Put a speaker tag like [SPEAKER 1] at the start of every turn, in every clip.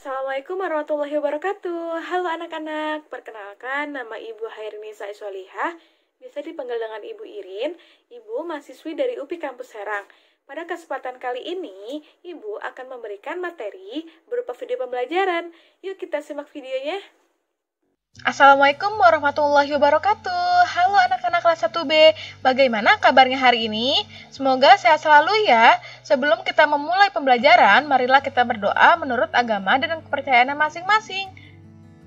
[SPEAKER 1] Assalamualaikum warahmatullahi wabarakatuh. Halo anak-anak, perkenalkan nama Ibu Hairnisa Iswalihah, bisa dipanggil dengan Ibu Irin, Ibu mahasiswi dari UPI Kampus Serang. Pada kesempatan kali ini, Ibu akan memberikan materi berupa video pembelajaran. Yuk kita simak videonya.
[SPEAKER 2] Assalamualaikum warahmatullahi wabarakatuh. Halo anak-anak kelas 1B, bagaimana kabarnya hari ini? Semoga sehat selalu ya. Sebelum kita memulai pembelajaran, marilah kita berdoa menurut agama dan kepercayaan masing-masing.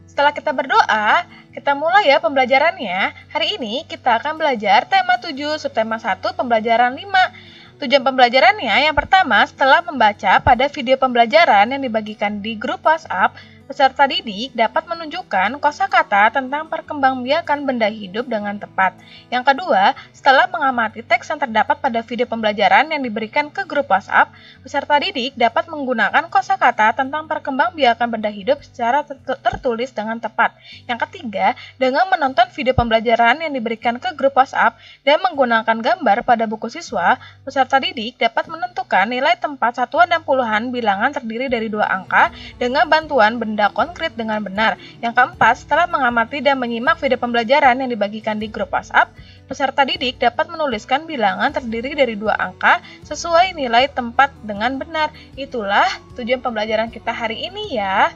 [SPEAKER 2] Setelah kita berdoa, kita mulai ya pembelajarannya. Hari ini kita akan belajar tema 7, subtema 1, pembelajaran 5. Tujuan pembelajarannya yang pertama, setelah membaca pada video pembelajaran yang dibagikan di grup WhatsApp, peserta didik dapat menunjukkan kosakata tentang perkembangbiakan benda hidup dengan tepat. Yang kedua, setelah mengamati teks yang terdapat pada video pembelajaran yang diberikan ke grup WhatsApp, peserta didik dapat menggunakan kosakata tentang perkembangbiakan benda hidup secara tertulis dengan tepat. Yang ketiga, dengan menonton video pembelajaran yang diberikan ke grup WhatsApp dan menggunakan gambar pada buku siswa, peserta didik dapat menentukan nilai tempat satuan dan puluhan bilangan terdiri dari 2 angka dengan bantuan benda konkret dengan benar. Yang keempat, setelah mengamati dan menyimak video pembelajaran yang dibagikan di grup WhatsApp, peserta didik dapat menuliskan bilangan terdiri dari 2 angka sesuai nilai tempat dengan benar. Itulah tujuan pembelajaran kita hari ini ya.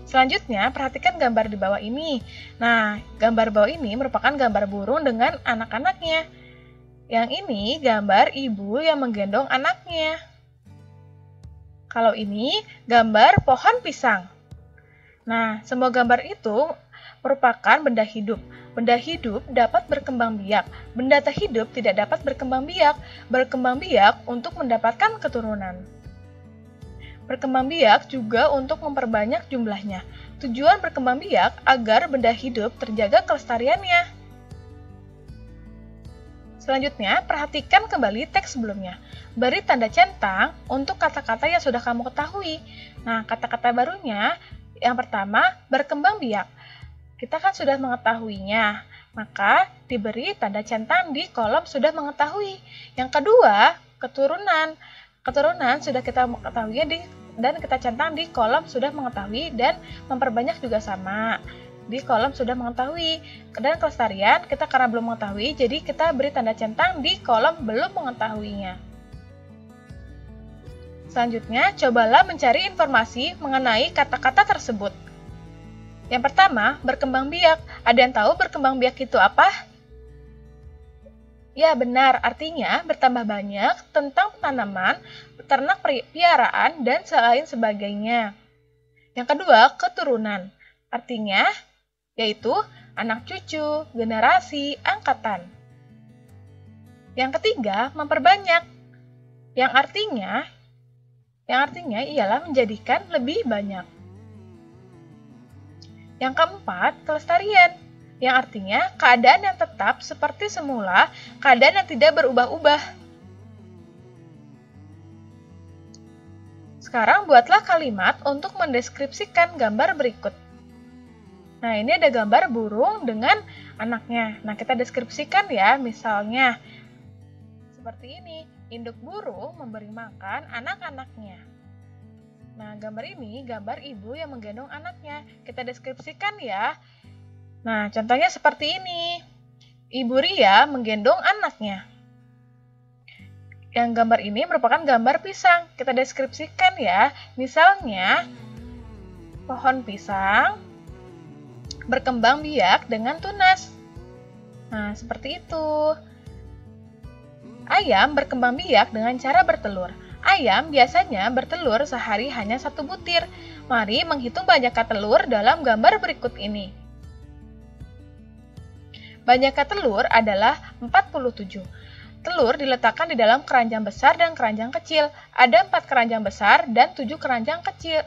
[SPEAKER 2] Selanjutnya, perhatikan gambar di bawah ini. Nah, gambar bawah ini merupakan gambar burung dengan anak-anaknya. Yang ini gambar ibu yang menggendong anaknya. Kalau ini gambar pohon pisang. Nah, semua gambar itu merupakan benda hidup. Benda hidup dapat berkembang biak. Benda tak hidup tidak dapat berkembang biak. Berkembang biak untuk mendapatkan keturunan. Berkembang biak juga untuk memperbanyak jumlahnya. Tujuan berkembang biak agar benda hidup terjaga kelestariannya. Selanjutnya, perhatikan kembali teks sebelumnya. Beri tanda centang untuk kata-kata yang sudah kamu ketahui. Nah, kata-kata barunya, yang pertama, berkembang biak. Kita kan sudah mengetahuinya, maka diberi tanda centang di kolom sudah mengetahui. Yang kedua, keturunan. Keturunan sudah kita mengetahui dan kita centang di kolom sudah mengetahui dan memperbanyak juga sama. Di kolom sudah mengetahui. Dan kelestarian kita karena belum mengetahui, jadi kita beri tanda centang di kolom belum mengetahuinya. Selanjutnya, cobalah mencari informasi mengenai kata-kata tersebut. Yang pertama, berkembang biak. Ada yang tahu berkembang biak itu apa? Ya, benar. Artinya bertambah banyak tentang tanaman, ternak piaraan, dan lain sebagainya. Yang kedua, keturunan. Artinya yaitu anak cucu, generasi, angkatan. Yang ketiga, memperbanyak. Yang artinya ialah menjadikan lebih banyak. Yang keempat, kelestarian. Yang artinya keadaan yang tetap seperti semula, keadaan yang tidak berubah-ubah. Sekarang buatlah kalimat untuk mendeskripsikan gambar berikut. Nah, ini ada gambar burung dengan anaknya. Nah, kita deskripsikan ya, misalnya seperti ini. Induk burung memberi makan anak-anaknya. Nah, gambar ini gambar ibu yang menggendong anaknya. Kita deskripsikan ya. Nah, contohnya seperti ini. Ibu Ria menggendong anaknya. Yang gambar ini merupakan gambar pisang. Kita deskripsikan ya. Misalnya, pohon pisang berkembang biak dengan tunas. Nah, seperti itu. Ayam berkembang biak dengan cara bertelur. Ayam biasanya bertelur sehari hanya 1 butir. Mari menghitung banyaknya telur dalam gambar berikut ini. Banyaknya telur adalah 47. Telur diletakkan di dalam keranjang besar dan keranjang kecil. Ada 4 keranjang besar dan 7 keranjang kecil.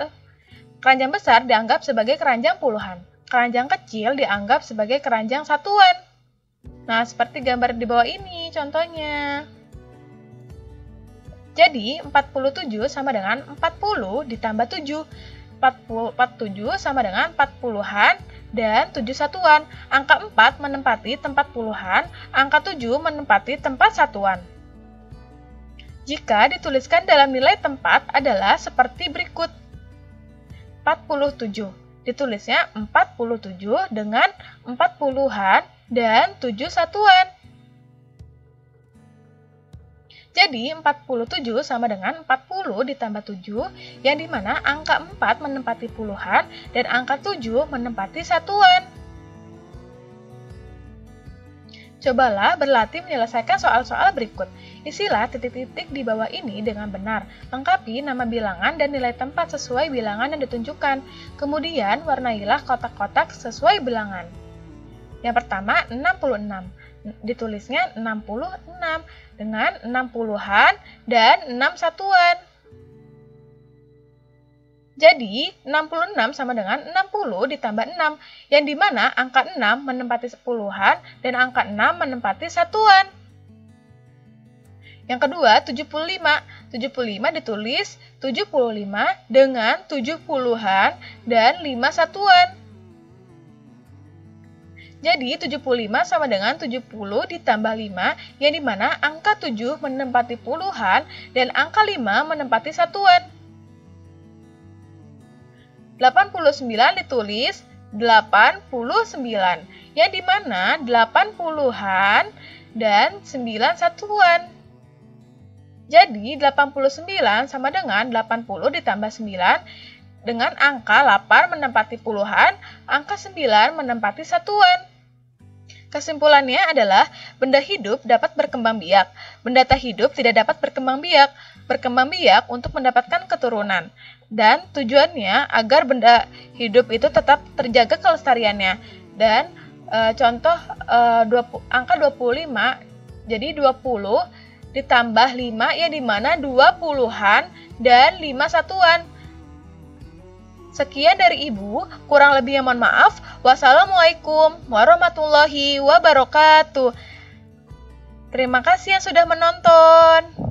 [SPEAKER 2] Keranjang besar dianggap sebagai keranjang puluhan. Keranjang kecil dianggap sebagai keranjang satuan. Nah, seperti gambar di bawah ini contohnya. Jadi, 47 sama dengan 40 ditambah 7. 47 sama dengan 4 puluhan dan 7 satuan. Angka 4 menempati tempat puluhan, angka 7 menempati tempat satuan. Jika dituliskan dalam nilai tempat adalah seperti berikut. 47. Ditulisnya 47 dengan 40-an dan 7 satuan. Jadi 47 sama dengan 40 ditambah 7, yang dimana angka 4 menempati puluhan dan angka 7 menempati satuan. Cobalah berlatih menyelesaikan soal-soal berikut. Isilah titik-titik di bawah ini dengan benar. Lengkapi nama bilangan dan nilai tempat sesuai bilangan yang ditunjukkan. Kemudian warnailah kotak-kotak sesuai bilangan. Yang pertama 66. Ditulisnya 66 dengan 60-an dan 6 satuan. Jadi, 66 sama dengan 60 ditambah 6, yang dimana angka 6 menempati sepuluhan dan angka 6 menempati satuan. Yang kedua, 75. 75 ditulis 75 dengan 70-an dan 5 satuan. Jadi, 75 sama dengan 70 ditambah 5, yang dimana angka 7 menempati puluhan dan angka 5 menempati satuan. 89 ditulis 89, yang dimana 80-an dan 9 satuan. Jadi, 89 sama dengan 80 ditambah 9, dengan angka 8 menempati puluhan, angka 9 menempati satuan. Kesimpulannya adalah benda hidup dapat berkembang biak, benda tak hidup tidak dapat berkembang biak. Berkembang biak untuk mendapatkan keturunan, dan tujuannya agar benda hidup itu tetap terjaga kelestariannya. Dan contoh angka 25, jadi 20 ditambah 5, yang dimana 20-an dan 5 satuan. Sekian dari Ibu, kurang lebihnya mohon maaf. Wassalamualaikum warahmatullahi wabarakatuh. Terima kasih yang sudah menonton.